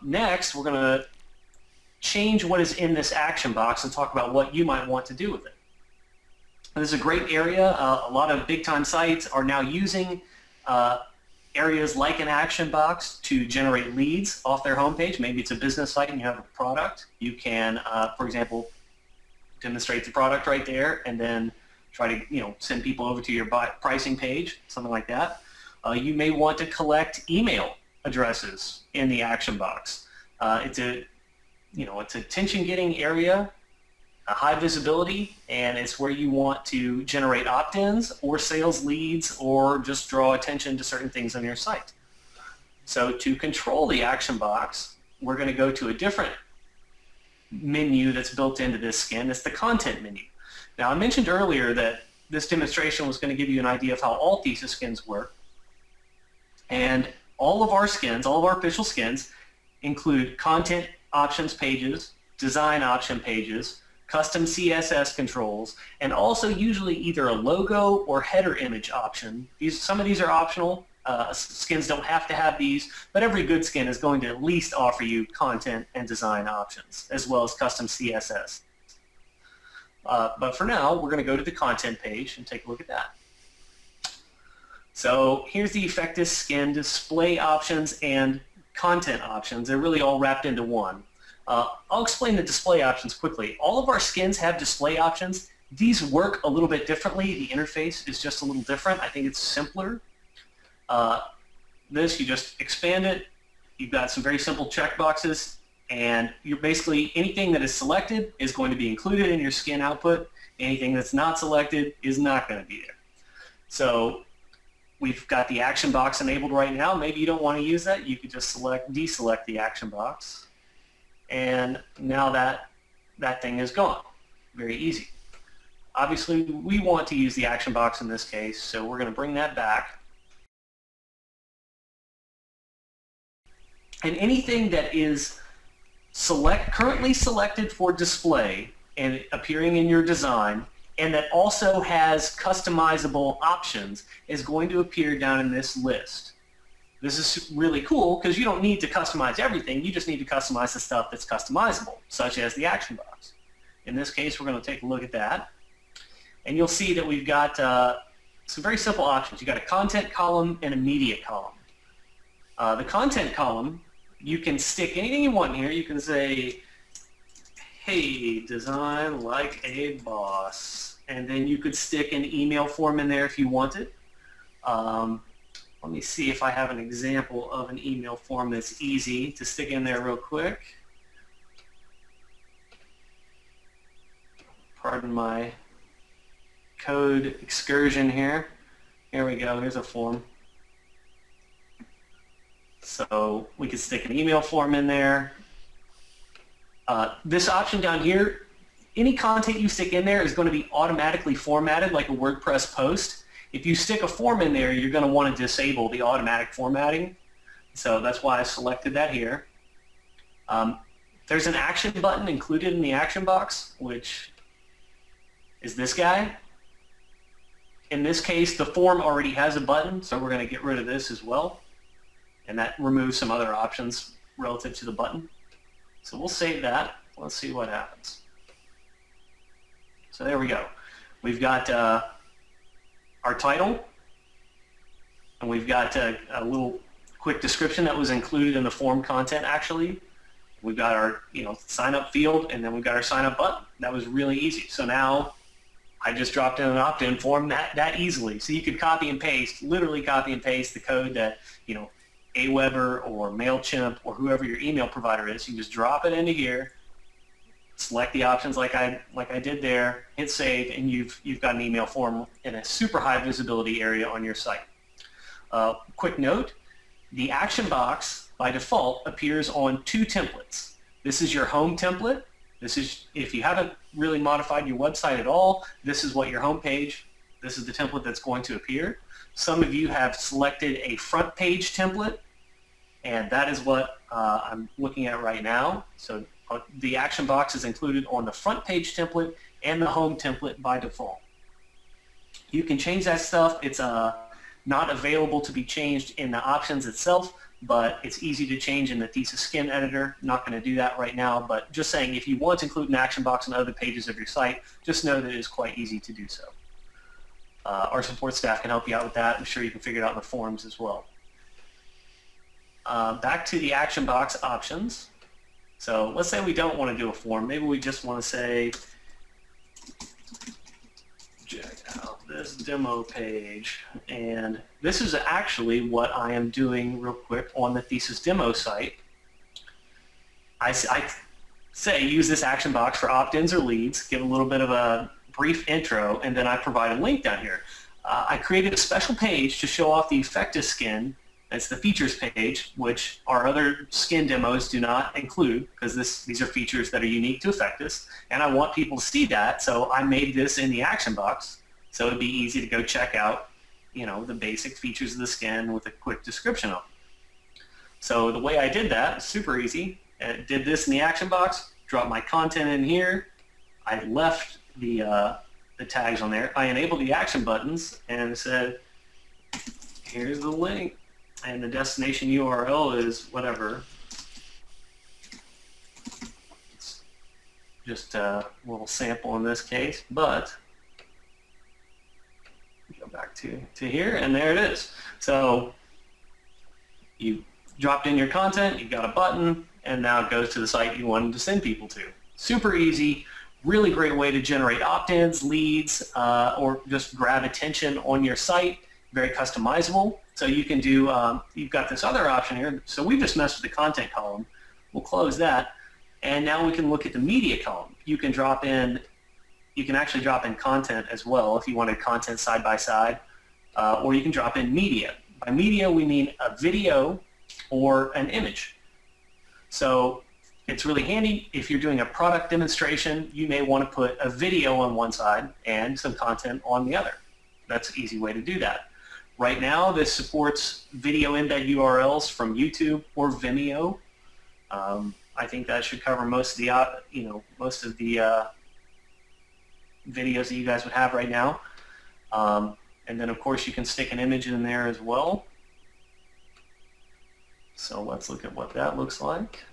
Next, we're going to change what is in this action box and talk about what you might want to do with it. This is a great area. A lot of big-time sites are now using areas like an action box to generate leads off their homepage. Maybe it's a business site and you have a product. You can, for example, demonstrate the product right there and then try to send people over to your pricing page, something like that. You may want to collect email addresses in the action box. It's a attention-getting area, a high visibility, and it's where you want to generate opt-ins or sales leads or just draw attention to certain things on your site. So to control the action box, we're going to go to a different menu that's built into this skin. It's the content menu. Now, I mentioned earlier that this demonstration was going to give you an idea of how all Thesis skins work. And all of our skins, all of our official skins, include content options pages, design option pages, custom CSS controls, and also usually either a logo or header image option. Some of these are optional. Skins don't have to have these, but every good skin is going to at least offer you content and design options, as well as custom CSS. But for now, we're going to go to the content page and take a look at that. So here's the Effectus Skin display options and content options. They're really all wrapped into one. I'll explain the display options quickly. All of our skins have display options. These work a little bit differently. The interface is just a little different. I think it's simpler. You just expand it. You've got some very simple checkboxes, and you're basically anything that is selected is going to be included in your skin output. Anything that's not selected is not going to be there. So we've got the action box enabled right now. Maybe you don't want to use that. You could just deselect the action box, and now that thing is gone. Very easy. Obviously, we want to use the action box in this case, so we're going to bring that back. And anything that is currently selected for display and appearing in your design, and that also has customizable options, is going to appear down in this list. This is really cool because you don't need to customize everything. You just need to customize the stuff that's customizable, such as the action box. In this case, we're going to take a look at that. And you'll see that we've got some very simple options. You've got a content column and a media column. The content column, you can stick anything you want in here. You can say, hey, design like a boss. And then you could stick an email form in there if you wanted. Let me see if I have an example of an email form that's easy to stick in there real quick. Pardon my code excursion here. Here we go. Here's a form. So we could stick an email form in there. This option down here, any content you stick in there is going to be automatically formatted like a WordPress post. If you stick a form in there, you're going to want to disable the automatic formatting. So that's why I selected that here. There's an action button included in the action box, which is this guy. In this case, the form already has a button, so we're going to get rid of this as well. And that removes some other options relative to the button. So we'll save that. Let's see what happens. So there we go. We've got our title, and we've got a little quick description that was included in the form content actually. We've got our sign up field, and then we've got our sign up button. That was really easy. So now I just dropped in an opt-in form that easily. So you could copy and paste, literally copy and paste the code that Aweber or MailChimp or whoever your email provider is. You can just drop it into here, select the options like I did there, hit save, and you've got an email form in a super high visibility area on your site. Quick note, the action box by default appears on two templates. This is your home template. This is, if you haven't really modified your website at all, this is what your home page, this is the template that's going to appear. Some of you have selected a front page template, and that is what I'm looking at right now. So the action box is included on the front page template and the home template by default. You can change that stuff. It's not available to be changed in the options itself, but it's easy to change in the Thesis Skin editor. Not going to do that right now, but just saying if you want to include an action box on other pages of your site, just know that it is quite easy to do so. Our support staff can help you out with that. I'm sure you can figure it out in the forums as well. Back to the action box options. So let's say we don't want to do a form. Maybe we just want to say, check out this demo page. And this is actually what I am doing real quick on the Thesis demo site. I say use this action box for opt-ins or leads, give a little bit of a brief intro, and then I provide a link down here. I created a special page to show off the Effectus Skin. It's the features page, which our other skin demos do not include, because these are features that are unique to Effectus, and I want people to see that, so I made this in the action box, so it'd be easy to go check out, you know, the basic features of the skin with a quick description of them. So the way I did that, super easy. I did this in the action box, dropped my content in here, I left the tags on there, I enabled the action buttons, and said, here's the link. And the destination URL is whatever. It's just a little sample in this case, but go back to here, and there it is. So you dropped in your content, you got a button, and now it goes to the site you wanted to send people to. Super easy, really great way to generate opt-ins, leads, or just grab attention on your site. Very customizable. So you can do, you've got this other option here. So we just messed with the content column. We'll close that. And now we can look at the media column. You can drop in, you can actually drop in content as well if you wanted content side by side, or you can drop in media. By media, we mean a video or an image. So it's really handy if you're doing a product demonstration. You may want to put a video on one side and some content on the other. That's an easy way to do that. Right now, this supports video embed URLs from YouTube or Vimeo. I think that should cover most of the, videos that you guys would have right now. And then, of course, you can stick an image in there as well. So let's look at what that looks like.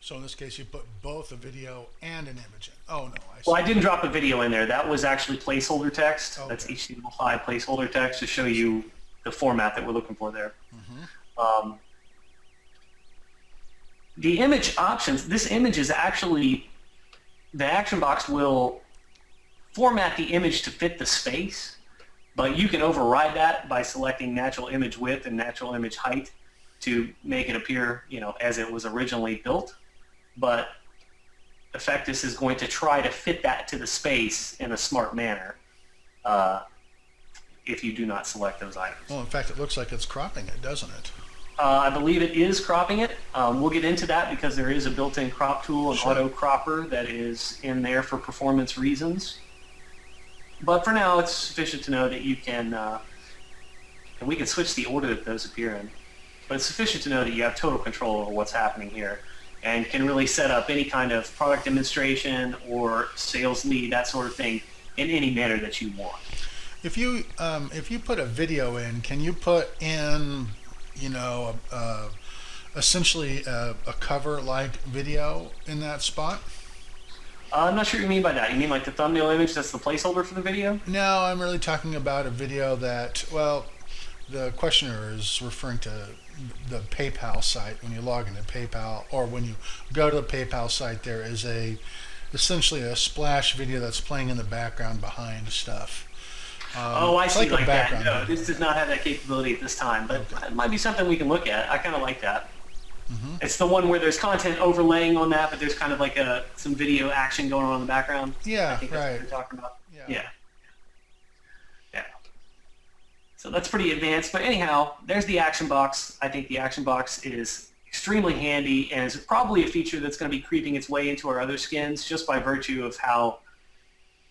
So in this case, you put both a video and an image in. Oh, no. I see. Well, I didn't drop a video in there. That was actually placeholder text. Okay. That's HTML5 placeholder text to show you the format that we're looking for there. Mm-hmm. The image options, this image is actually, the action box will format the image to fit the space, but you can override that by selecting natural image width and natural image height to make it appear, you know, as it was originally built. But Effectus is going to try to fit that to the space in a smart manner if you do not select those items. Well, in fact, it looks like it's cropping it, doesn't it? I believe it is cropping it. We'll get into that because there is a built-in crop tool, an auto cropper that is in there for performance reasons. But for now, it's sufficient to know that you can, and we can switch the order that those appear in, but it's sufficient to know that you have total control over what's happening here and can really set up any kind of product demonstration or sales lead, that sort of thing, in any manner that you want. If you put a video in, can you put in, you know, essentially a cover-like video in that spot? I'm not sure what you mean by that. You mean like the thumbnail image that's the placeholder for the video? No, I'm really talking about a video that, well, the questioner is referring to the PayPal site. When you log into PayPal, or when you go to the PayPal site, there is essentially a splash video that's playing in the background behind stuff. Oh, I see, like that. No, video. this does not have that capability at this time, but it might be something we can look at. I kind of like that. Mm-hmm. It's the one where there's content overlaying on that, but there's kind of like some video action going on in the background. Yeah, I think that's right. what you're talking about. Yeah. So that's pretty advanced, but anyhow, there's the action box. I think the action box is extremely handy and is probably a feature that's going to be creeping its way into our other skins just by virtue of how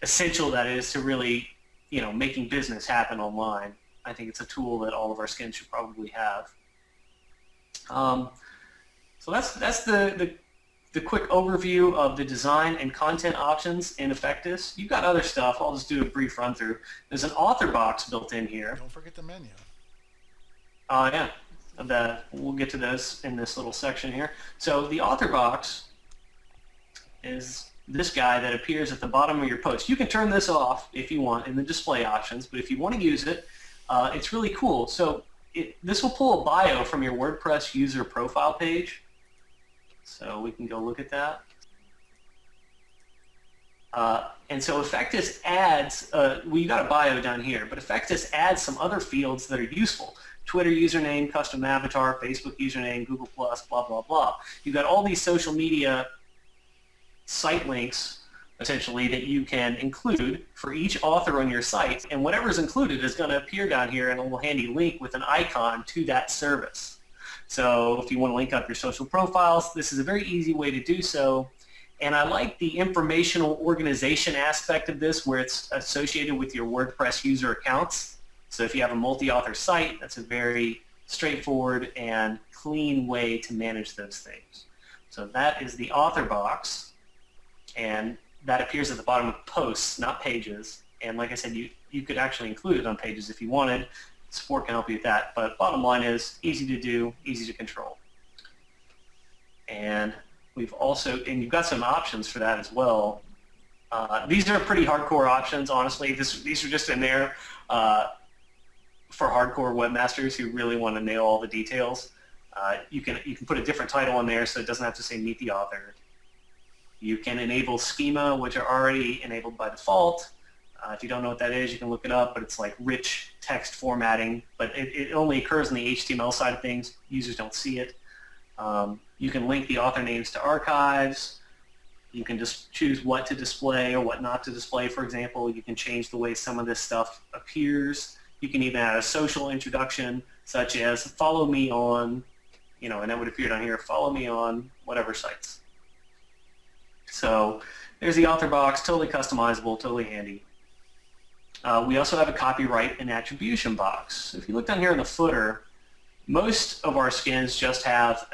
essential that is to really, you know, making business happen online. I think it's a tool that all of our skins should probably have. So that's the quick overview of the design and content options in Effectus. You've got other stuff. I'll just do a brief run through. There's an author box built in here. Don't forget the menu. Yeah. We'll get to those in this little section here. So the author box is this guy that appears at the bottom of your post. You can turn this off if you want in the display options, but if you want to use it, it's really cool. So this will pull a bio from your WordPress user profile page. So we can go look at that. And so Effectus adds, you got a bio down here, but Effectus adds some other fields that are useful. Twitter username, custom avatar, Facebook username, Google+, blah, blah, blah. You've got all these social media site links, essentially, that you can include for each author on your site, and whatever's included is going to appear down here in a little handy link with an icon to that service. So if you want to link up your social profiles, this is a very easy way to do so. And I like the informational organization aspect of this, where it's associated with your WordPress user accounts. So if you have a multi-author site, that's a very straightforward and clean way to manage those things. So that is the author box, and that appears at the bottom of posts, not pages. And like I said, you could actually include it on pages if you wanted. Support can help you with that. But bottom line is easy to do, easy to control. And you've got some options for that as well. These are pretty hardcore options, honestly. These are just in there for hardcore webmasters who really want to nail all the details. You can put a different title on there so it doesn't have to say meet the author. You can enable schema, which are already enabled by default. If you don't know what that is, you can look it up, but it's like rich text formatting, but it only occurs in the HTML side of things. Users don't see it. You can link the author names to archives. You can just choose what to display or what not to display, for example. You can change the way some of this stuff appears. You can even add a social introduction, such as follow me on, and that would appear down here, follow me on whatever sites. So there's the author box, totally customizable, totally handy. We also have a copyright and attribution box. If you look down here in the footer, most of our skins just have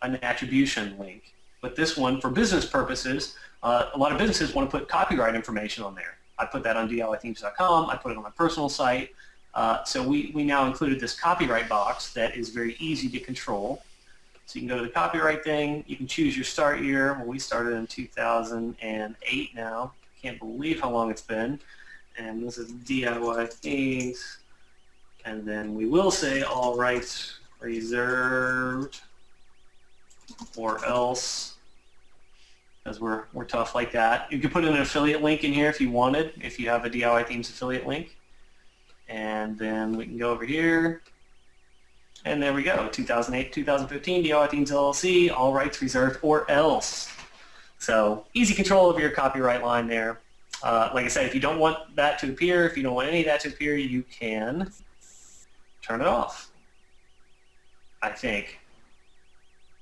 an attribution link. But this one, for business purposes, a lot of businesses want to put copyright information on there. I put that on DIYthemes.com. I put it on my personal site. So we now included this copyright box that is very easy to control. So you can go to the copyright thing. You can choose your start year. Well, we started in 2008 now. Can't believe how long it's been. And this is DIY themes. And then we will say all rights reserved, or else, because we're tough like that. You can put in an affiliate link in here if you wanted, if you have a DIY Themes affiliate link. And then we can go over here, and there we go, 2008, 2015, DIY Themes LLC, all rights reserved, or else. So easy control of your copyright line there. Like I said, if you don't want that to appear, if you don't want any of that to appear, you can turn it off, I think.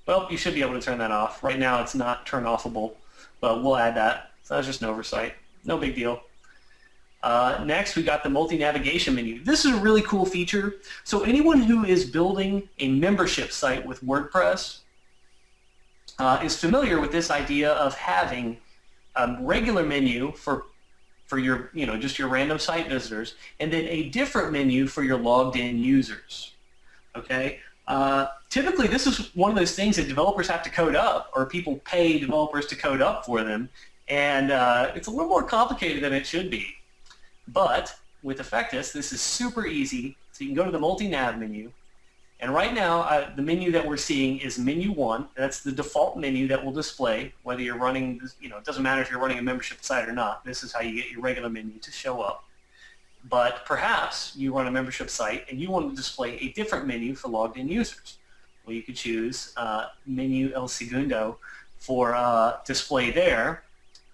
Well, you should be able to turn that off. Right now it's not turn offable, but we'll add that. So that's just an oversight. No big deal. Next, we got the multi-navigation menu. This is a really cool feature. So anyone who is building a membership site with WordPress is familiar with this idea of having a regular menu for your, just your random site visitors, and then a different menu for your logged in users. Okay? Typically, this is one of those things that developers have to code up, or people pay developers to code up for them, and it's a little more complicated than it should be. But with Effectus, this is super easy. So you can go to the multi-nav menu, and right now the menu that we're seeing is menu 1. That's the default menu that will display whether you're running, it doesn't matter if you're running a membership site or not. This is how you get your regular menu to show up. But perhaps you run a membership site and you want to display a different menu for logged in users. Well, you could choose menu el segundo for display there.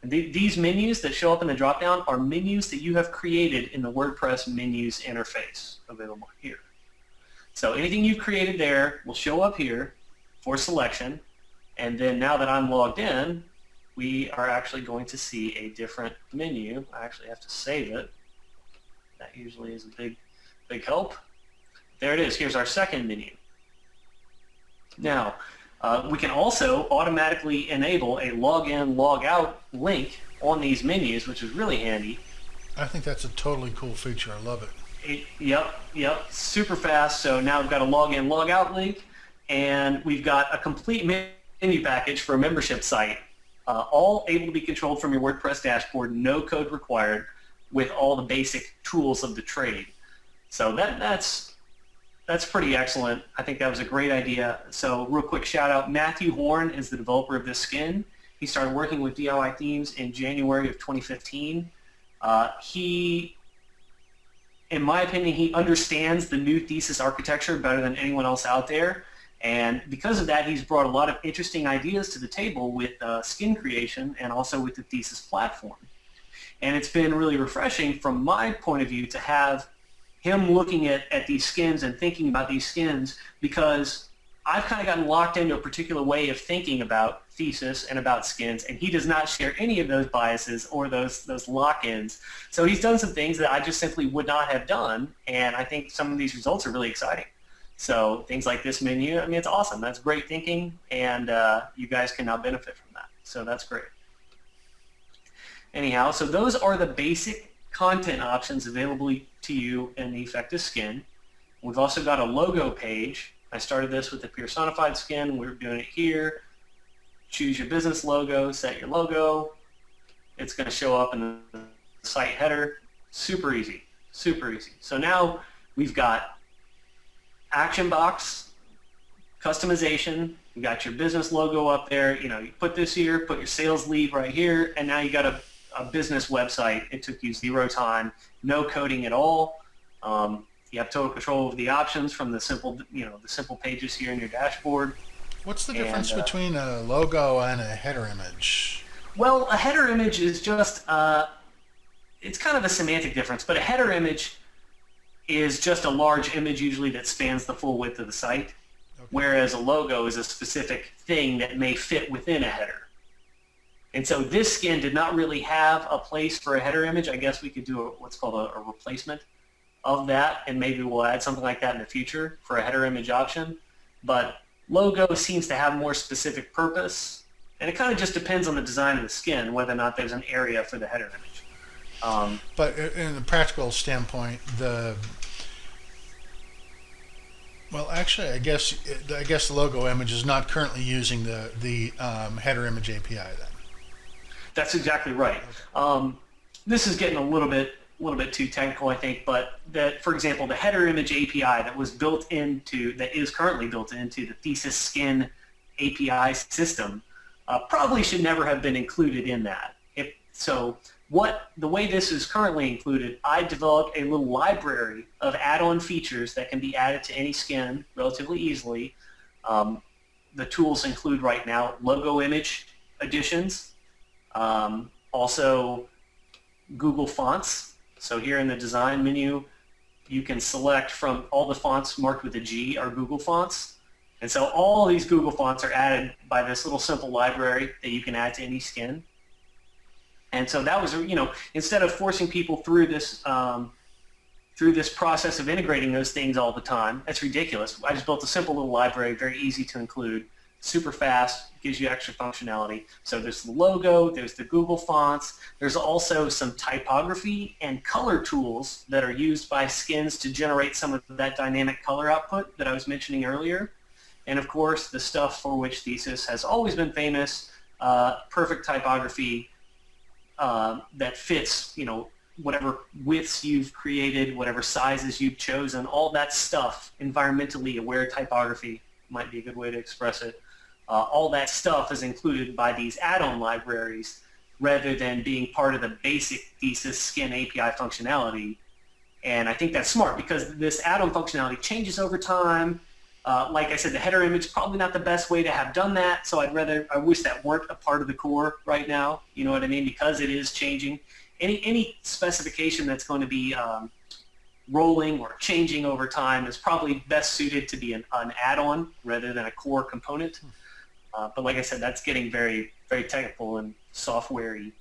And these menus that show up in the dropdown are menus that you have created in the WordPress menus interface available here. So anything you've created there will show up here for selection. And then now that I'm logged in, we are actually going to see a different menu. I actually have to save it. That usually is a big help. There it is. Here's our second menu. Now, we can also automatically enable a login, logout link on these menus, which is really handy. I think that's a totally cool feature. I love it. Yep, super fast. So now we've got a login, log out link, and we've got a complete menu package for a membership site, all able to be controlled from your WordPress dashboard, no code required, with all the basic tools of the trade. So that's pretty excellent. I think that was a great idea. So real quick shout out, Matthew Horn is the developer of this skin. He started working with DIY Themes in January of 2015. In my opinion, he understands the new Thesis architecture better than anyone else out there. And because of that, he's brought a lot of interesting ideas to the table with skin creation and also with the Thesis platform. And it's been really refreshing from my point of view to have him looking at these skins and thinking about these skins, because I've kind of gotten locked into a particular way of thinking about Thesis and about skins, and he does not share any of those biases or those lock-ins. So he's done some things that I just simply would not have done, and I think some of these results are really exciting. So things like this menu, I mean, it's awesome. That's great thinking, and you guys can now benefit from that. So that's great. Anyhow, so those are the basic content options available to you in the Effectus Skin. We've also got a logo page. I started this with the Pearsonified skin. We're doing it here. Choose your business logo, set your logo. It's going to show up in the site header. Super easy, super easy. So now we've got action box, customization. You got your business logo up there. You know, you put this here, put your sales lead right here, and now you got a business website. It took you 0 time, no coding at all. You have total control of the options from the simple, the simple pages here in your dashboard. What's the difference between a logo and a header image? Well, a header image is just, it's kind of a semantic difference, but a header image is just a large image usually that spans the full width of the site, okay, whereas a logo is a specific thing that may fit within a header. And so this skin did not really have a place for a header image. I guess we could do what's called a replacement of that, and maybe we'll add something like that in the future for a header image option. But logo seems to have more specific purpose, and it kind of just depends on the design of the skin whether or not there's an area for the header image. But in the practical standpoint, well, actually, I guess the logo image is not currently using the header image API then. That's exactly right. This is getting a little bit too technical, I think, but that, for example, the header image API that is currently built into the Thesis Skin API system probably should never have been included in that. The way this is currently included, I developed a little library of add-on features that can be added to any skin relatively easily. The tools include right now logo image additions, also Google fonts. So here in the design menu, you can select from all the fonts marked with a G are Google fonts. And so all these Google fonts are added by this little simple library that you can add to any skin. And so that was, instead of forcing people through this process of integrating those things all the time, that's ridiculous. I just built a simple little library, very easy to include, super fast, gives you extra functionality. So there's the logo, there's the Google fonts, there's also some typography and color tools that are used by skins to generate some of that dynamic color output that I was mentioning earlier. And of course, the stuff for which Thesis has always been famous, perfect typography that fits, whatever widths you've created, whatever sizes you've chosen, all that stuff, environmentally aware typography might be a good way to express it. All that stuff is included by these add-on libraries rather than being part of the basic Thesis Skin API functionality. And I think that's smart because this add-on functionality changes over time. Like I said, the header image is probably not the best way to have done that, so I wish that weren't a part of the core right now, you know what I mean, because it is changing. Any specification that's going to be rolling or changing over time is probably best suited to be an add-on rather than a core component. But like I said, that's getting very, very technical and software-y